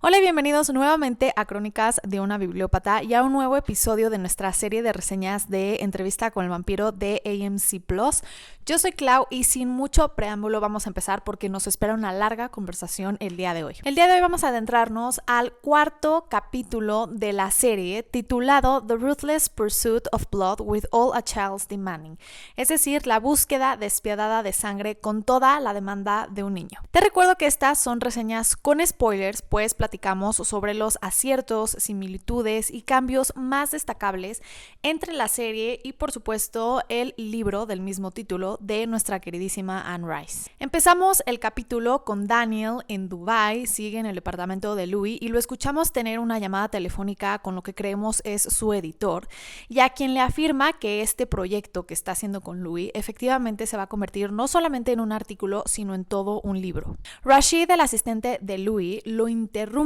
Hola y bienvenidos nuevamente a Crónicas de una Bibliópata y a un nuevo episodio de nuestra serie de reseñas de Entrevista con el Vampiro de AMC Plus. Yo soy Clau y sin mucho preámbulo vamos a empezar porque nos espera una larga conversación el día de hoy. El día de hoy vamos a adentrarnos al cuarto capítulo de la serie titulado The Ruthless Pursuit of Blood with All a Child's Demanding, es decir, la búsqueda despiadada de sangre con toda la demanda de un niño. Te recuerdo que estas son reseñas con spoilers, pues platicamos sobre los aciertos, similitudes y cambios más destacables entre la serie y por supuesto el libro del mismo título de nuestra queridísima Anne Rice. Empezamos el capítulo con Daniel en Dubái, sigue en el departamento de Louis y lo escuchamos tener una llamada telefónica con lo que creemos es su editor y a quien le afirma que este proyecto que está haciendo con Louis efectivamente se va a convertir no solamente en un artículo sino en todo un libro. Rashid, el asistente de Louis, lo interrumpe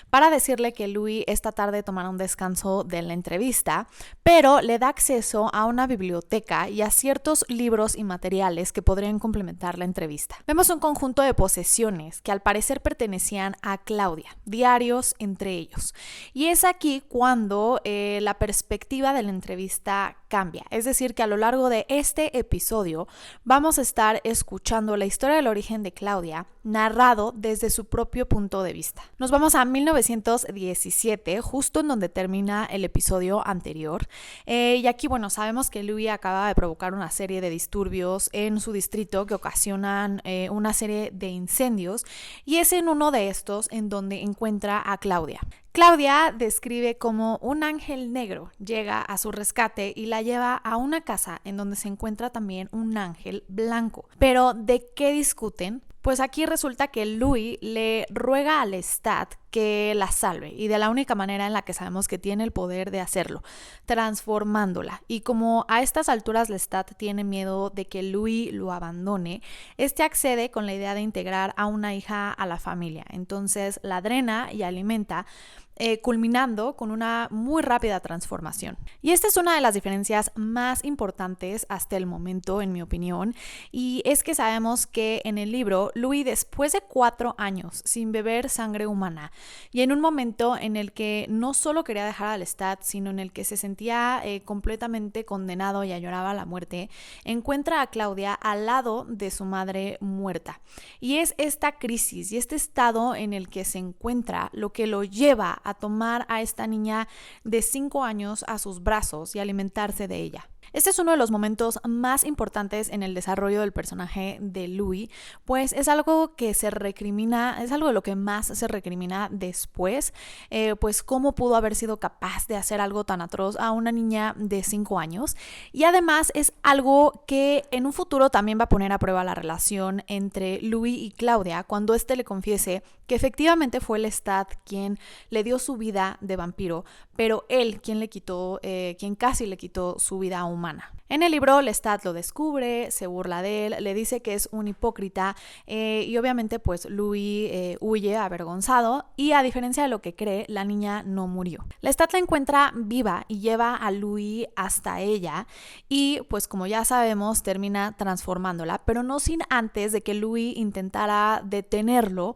para decirle que Louis esta tarde tomará un descanso de la entrevista, pero le da acceso a una biblioteca y a ciertos libros y materiales que podrían complementar la entrevista. Vemos un conjunto de posesiones que al parecer pertenecían a Claudia, diarios entre ellos. Y es aquí cuando la perspectiva de la entrevista cambia. Es decir, que a lo largo de este episodio vamos a estar escuchando la historia del origen de Claudia narrado desde su propio punto de vista. Nos vamos a 1917, justo en donde termina el episodio anterior. Y aquí, bueno, sabemos que Louis acaba de provocar una serie de disturbios en su distrito que ocasionan una serie de incendios y es en uno de estos en donde encuentra a Claudia. Claudia describe cómo un ángel negro llega a su rescate y la lleva a una casa en donde se encuentra también un ángel blanco. Pero ¿de qué discuten? Pues aquí resulta que Louis le ruega al Lestat que la salve y de la única manera en la que sabemos que tiene el poder de hacerlo, transformándola. Y como a estas alturas Lestat tiene miedo de que Louis lo abandone, este accede con la idea de integrar a una hija a la familia. Entonces la drena y alimenta, culminando con una muy rápida transformación. Y esta es una de las diferencias más importantes hasta el momento, en mi opinión, y es que sabemos que en el libro, Louis, después de 4 años sin beber sangre humana, y en un momento en el que no solo quería dejar al Lestat, sino en el que se sentía completamente condenado y lloraba la muerte, encuentra a Claudia al lado de su madre muerta. Y es esta crisis y este estado en el que se encuentra lo que lo lleva a tomar a esta niña de 5 años a sus brazos y alimentarse de ella. Este es uno de los momentos más importantes en el desarrollo del personaje de Louis, pues es algo que se recrimina, es algo de lo que más se recrimina después, pues cómo pudo haber sido capaz de hacer algo tan atroz a una niña de 5 años. Y además es algo que en un futuro también va a poner a prueba la relación entre Louis y Claudia cuando éste le confiese que efectivamente fue Lestat quien le dio su vida de vampiro, pero él quien casi le quitó su vida humana. En el libro Lestat lo descubre, se burla de él, le dice que es un hipócrita y obviamente pues Louis huye avergonzado y a diferencia de lo que cree, la niña no murió. Lestat la encuentra viva y lleva a Louis hasta ella y pues como ya sabemos termina transformándola, pero no sin antes de que Louis intentara detenerlo,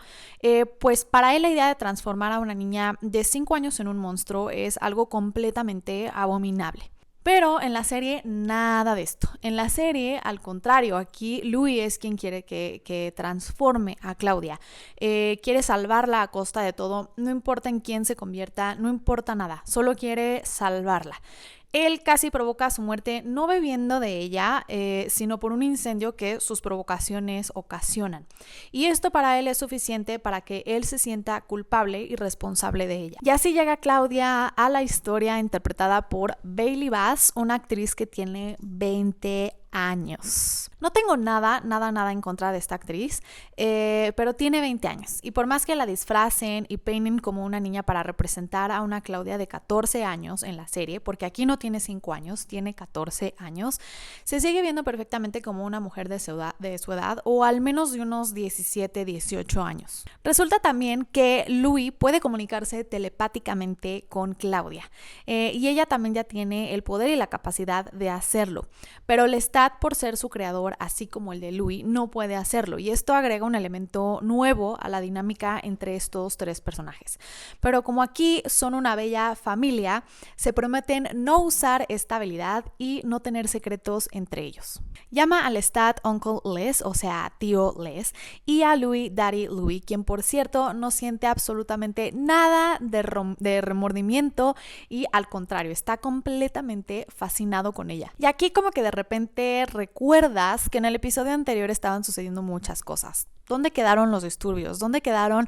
pues para él la idea de transformar a una niña de 5 años en un monstruo es algo completamente abominable. Pero en la serie nada de esto. En la serie, al contrario, aquí Louis es quien quiere que transforme a Claudia. Quiere salvarla a costa de todo, no importa en quién se convierta, no importa nada, solo quiere salvarla. Él casi provoca su muerte no bebiendo de ella, sino por un incendio que sus provocaciones ocasionan. Y esto para él es suficiente para que él se sienta culpable y responsable de ella. Y así llega Claudia a la historia interpretada por Bailey Bass, una actriz que tiene 20 años. No tengo nada en contra de esta actriz, pero tiene 20 años y por más que la disfracen y peinen como una niña para representar a una Claudia de 14 años en la serie, porque aquí no tiene 5 años, tiene 14 años, se sigue viendo perfectamente como una mujer de su edad o al menos de unos 17, 18 años. Resulta también que Louis puede comunicarse telepáticamente con Claudia y ella también ya tiene el poder y la capacidad de hacerlo, pero Lestat Vlad, por ser su creador, así como el de Louis, no puede hacerlo, y esto agrega un elemento nuevo a la dinámica entre estos tres personajes. Pero como aquí son una bella familia, se prometen no usar esta habilidad y no tener secretos entre ellos. Llama al Lestat Uncle Les, o sea, tío Les, y a Louis Daddy Louis, quien por cierto no siente absolutamente nada de remordimiento y al contrario, está completamente fascinado con ella. Y aquí como que de repente recuerdas que en el episodio anterior estaban sucediendo muchas cosas. ¿Dónde quedaron los disturbios? ¿Dónde quedaron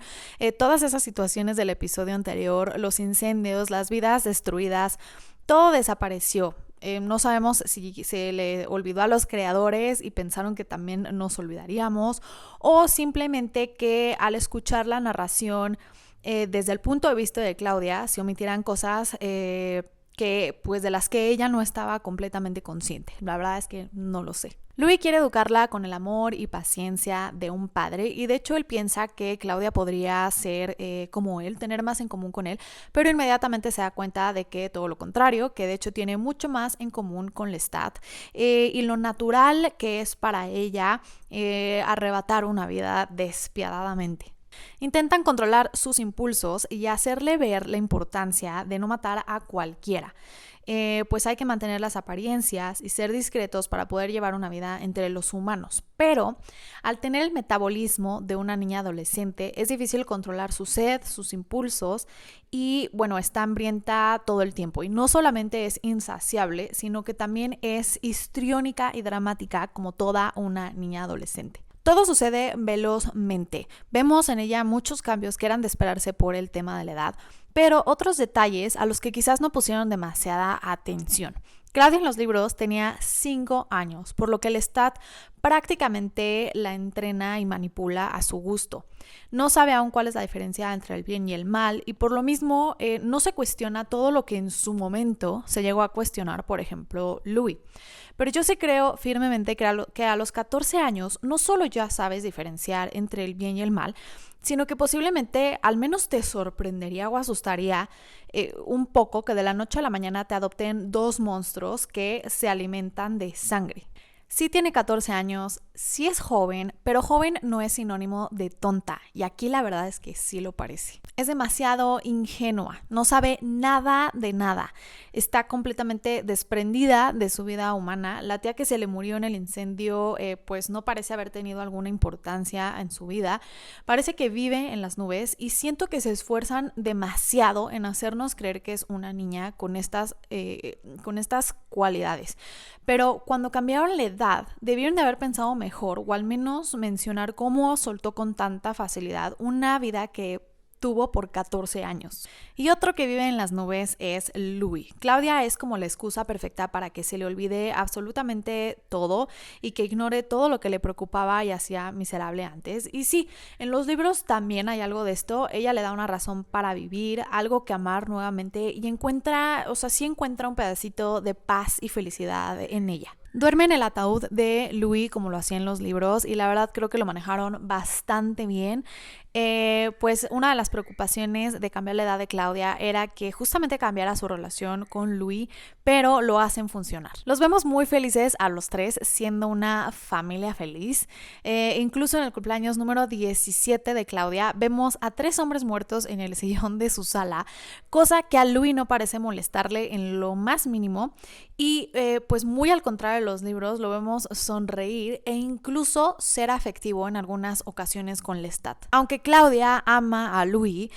todas esas situaciones del episodio anterior? Los incendios, las vidas destruidas, todo desapareció. No sabemos si se le olvidó a los creadores y pensaron que también nos olvidaríamos, o simplemente que al escuchar la narración desde el punto de vista de Claudia se omitieran cosas que pues de las que ella no estaba completamente consciente. La verdad es que no lo sé. Louis quiere educarla con el amor y paciencia de un padre, y de hecho él piensa que Claudia podría ser como él, tener más en común con él, pero inmediatamente se da cuenta de que todo lo contrario, que de hecho tiene mucho más en común con Lestat y lo natural que es para ella arrebatar una vida despiadadamente. Intentan controlar sus impulsos y hacerle ver la importancia de no matar a cualquiera. Pues hay que mantener las apariencias y ser discretos para poder llevar una vida entre los humanos. Pero al tener el metabolismo de una niña adolescente es difícil controlar su sed, sus impulsos y bueno, está hambrienta todo el tiempo. Y no solamente es insaciable, sino que también es histriónica y dramática como toda una niña adolescente. Todo sucede velozmente. Vemos en ella muchos cambios que eran de esperarse por el tema de la edad, pero otros detalles a los que quizás no pusieron demasiada atención. Claudia en los libros tenía 5 años, por lo que Lestat prácticamente la entrena y manipula a su gusto. No sabe aún cuál es la diferencia entre el bien y el mal, y por lo mismo no se cuestiona todo lo que en su momento se llegó a cuestionar, por ejemplo, Louis. Pero yo sí creo firmemente que a los 14 años no solo ya sabes diferenciar entre el bien y el mal, sino que posiblemente al menos te sorprendería o asustaría un poco que de la noche a la mañana te adopten 2 monstruos que se alimentan de sangre. Sí tiene 14 años, sí es joven, pero joven no es sinónimo de tonta, y aquí la verdad es que sí lo parece. Es demasiado ingenua, no sabe nada de nada, está completamente desprendida de su vida humana. La tía que se le murió en el incendio pues no parece haber tenido alguna importancia en su vida, parece que vive en las nubes, y siento que se esfuerzan demasiado en hacernos creer que es una niña con estas cualidades. Pero cuando cambiaron la edad, debieron de haber pensado mejor, o al menos mencionar cómo soltó con tanta facilidad una vida que tuvo por 14 años. Y otro que vive en las nubes es Louis. Claudia es como la excusa perfecta para que se le olvide absolutamente todo y que ignore todo lo que le preocupaba y hacía miserable antes. Y sí, en los libros también hay algo de esto. Ella le da una razón para vivir, algo que amar nuevamente, y sí encuentra un pedacito de paz y felicidad en ella. Duerme en el ataúd de Louis como lo hacía en los libros, y la verdad creo que lo manejaron bastante bien. Pues una de las preocupaciones de cambiar la edad de Claudia era que justamente cambiara su relación con Louis, pero lo hacen funcionar. Los vemos muy felices a los 3, siendo una familia feliz. Incluso en el cumpleaños número 17 de Claudia vemos a 3 hombres muertos en el sillón de su sala, cosa que a Louis no parece molestarle en lo más mínimo, y pues muy al contrario de los libros lo vemos sonreír e incluso ser afectivo en algunas ocasiones con Lestat. Aunque Claudia ama a Louis,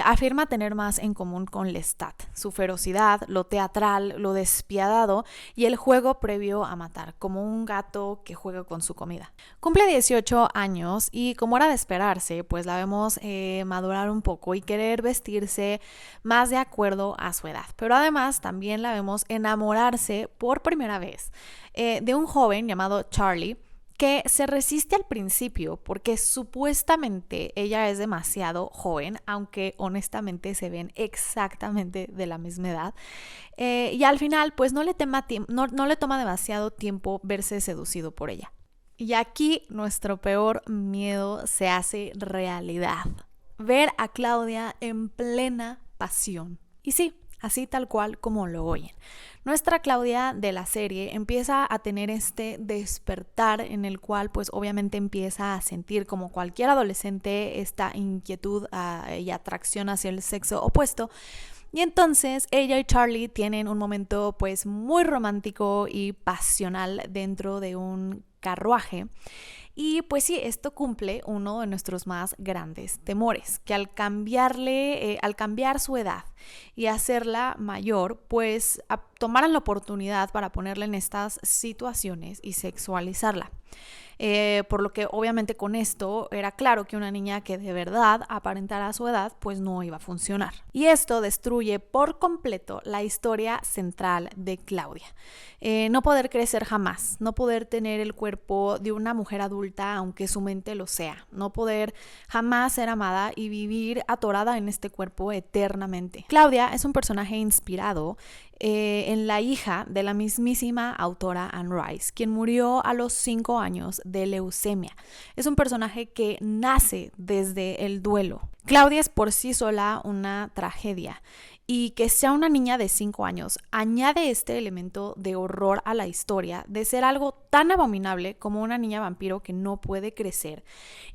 afirma tener más en común con Lestat: su ferocidad, lo teatral, lo despiadado y el juego previo a matar, como un gato que juega con su comida. Cumple 18 años y, como era de esperarse, pues la vemos madurar un poco y querer vestirse más de acuerdo a su edad. Pero además también la vemos enamorarse por primera vez de un joven llamado Charlie, que se resiste al principio porque supuestamente ella es demasiado joven, aunque honestamente se ven exactamente de la misma edad. Y al final pues no le toma demasiado tiempo verse seducido por ella. Y aquí nuestro peor miedo se hace realidad: ver a Claudia en plena pasión. Y sí, así tal cual como lo oyen. Nuestra Claudia de la serie empieza a tener este despertar en el cual pues obviamente empieza a sentir como cualquier adolescente esta inquietud y atracción hacia el sexo opuesto. Y entonces ella y Charlie tienen un momento pues muy romántico y pasional dentro de un carruaje. Y pues sí, esto cumple uno de nuestros más grandes temores, que al cambiar su edad y hacerla mayor, pues tomaran la oportunidad para ponerla en estas situaciones y sexualizarla. Por lo que obviamente con esto era claro que una niña que de verdad aparentara su edad pues no iba a funcionar. Y esto destruye por completo la historia central de Claudia. No poder crecer jamás, no poder tener el cuerpo de una mujer adulta aunque su mente lo sea, no poder jamás ser amada y vivir atorada en este cuerpo eternamente. Claudia es un personaje inspirado en la hija de la mismísima autora Anne Rice, quien murió a los 5 años de leucemia. Es un personaje que nace desde el duelo. Claudia es por sí sola una tragedia. Y que sea una niña de 5 años añade este elemento de horror a la historia, de ser algo tan abominable como una niña vampiro que no puede crecer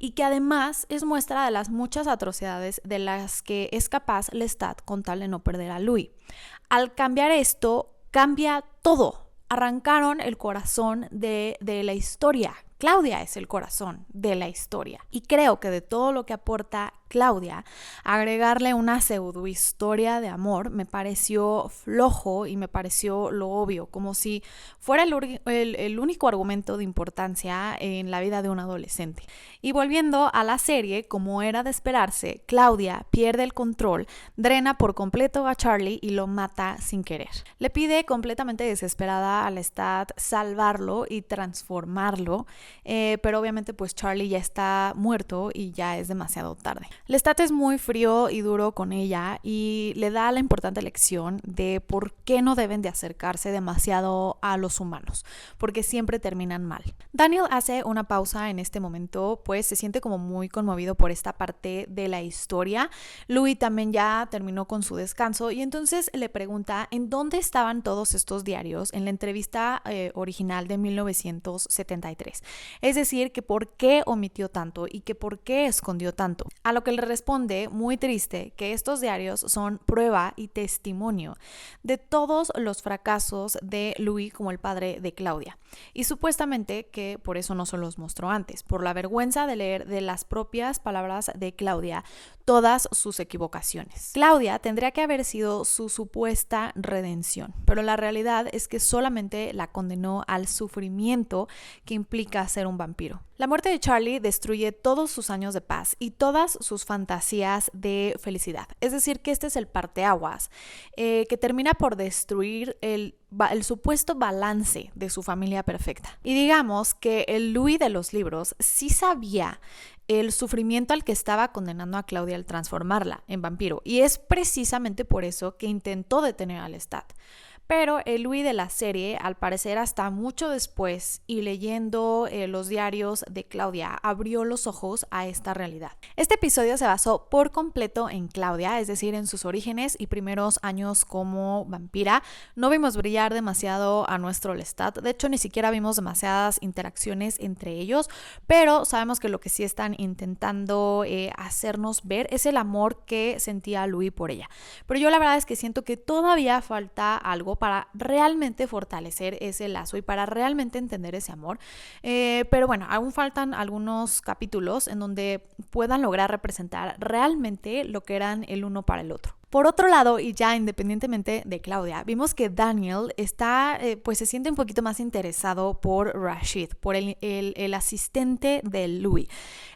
y que además es muestra de las muchas atrocidades de las que es capaz Lestat con tal de no perder a Louis. Al cambiar esto, cambia todo. Arrancaron el corazón de la historia. Claudia es el corazón de la historia. Y creo que de todo lo que aporta Claudia, agregarle una pseudohistoria de amor me pareció flojo y me pareció lo obvio, como si fuera el único argumento de importancia en la vida de un adolescente. Y volviendo a la serie, como era de esperarse, Claudia pierde el control, drena por completo a Charlie y lo mata sin querer. Le pide completamente desesperada a Lestat salvarlo y transformarlo, pero obviamente pues Charlie ya está muerto y ya es demasiado tarde. Lestat es muy frío y duro con ella y le da la importante lección de por qué no deben de acercarse demasiado a los humanos, porque siempre terminan mal. Daniel hace una pausa en este momento, pues se siente como muy conmovido por esta parte de la historia. Louis también ya terminó con su descanso y entonces le pregunta en dónde estaban todos estos diarios en la entrevista original de 1973. Es decir, que por qué omitió tanto y que por qué escondió tanto. A lo que le responde, muy triste, que estos diarios son prueba y testimonio de todos los fracasos de Louis como el padre de Claudia. Y supuestamente que por eso no se los mostró antes, por la vergüenza de leer de las propias palabras de Claudia todas sus equivocaciones. Claudia tendría que haber sido su supuesta redención, pero la realidad es que solamente la condenó al sufrimiento que implica ser un vampiro. La muerte de Charlie destruye todos sus años de paz y todas sus fantasías de felicidad. Es decir, que este es el parteaguas que termina por destruir el supuesto balance de su familia perfecta. Y digamos que el Louis de los libros sí sabía el sufrimiento al que estaba condenando a Claudia al transformarla en vampiro. Y es precisamente por eso que intentó detener a Lestat. Pero el Louis de la serie, al parecer hasta mucho después y leyendo los diarios de Claudia, abrió los ojos a esta realidad. Este episodio se basó por completo en Claudia, es decir, en sus orígenes y primeros años como vampira. No vimos brillar demasiado a nuestro Lestat, de hecho ni siquiera vimos demasiadas interacciones entre ellos, pero sabemos que lo que sí están intentando hacernos ver es el amor que sentía Louis por ella. Pero yo la verdad es que siento que todavía falta algo para realmente fortalecer ese lazo y para realmente entender ese amor. Pero bueno, aún faltan algunos capítulos en donde puedan lograr representar realmente lo que eran el uno para el otro. Por otro lado, y ya independientemente de Claudia, vimos que Daniel pues se siente un poquito más interesado por Rashid, por el asistente de Louis.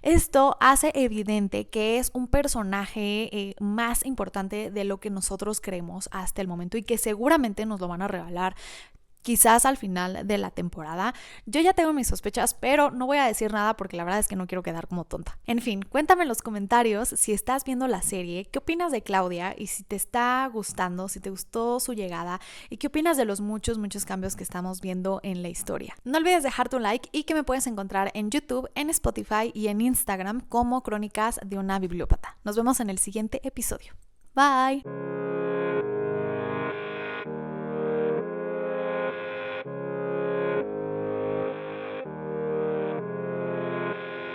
Esto hace evidente que es un personaje más importante de lo que nosotros creemos hasta el momento y que seguramente nos lo van a revelar quizás al final de la temporada. Yo ya tengo mis sospechas, pero no voy a decir nada porque la verdad es que no quiero quedar como tonta. En fin, cuéntame en los comentarios si estás viendo la serie, qué opinas de Claudia y si te está gustando, si te gustó su llegada y qué opinas de los muchos cambios que estamos viendo en la historia. No olvides dejarte un like y que me puedes encontrar en YouTube, en Spotify y en Instagram como Crónicas de una Bibliópata. Nos vemos en el siguiente episodio. Bye.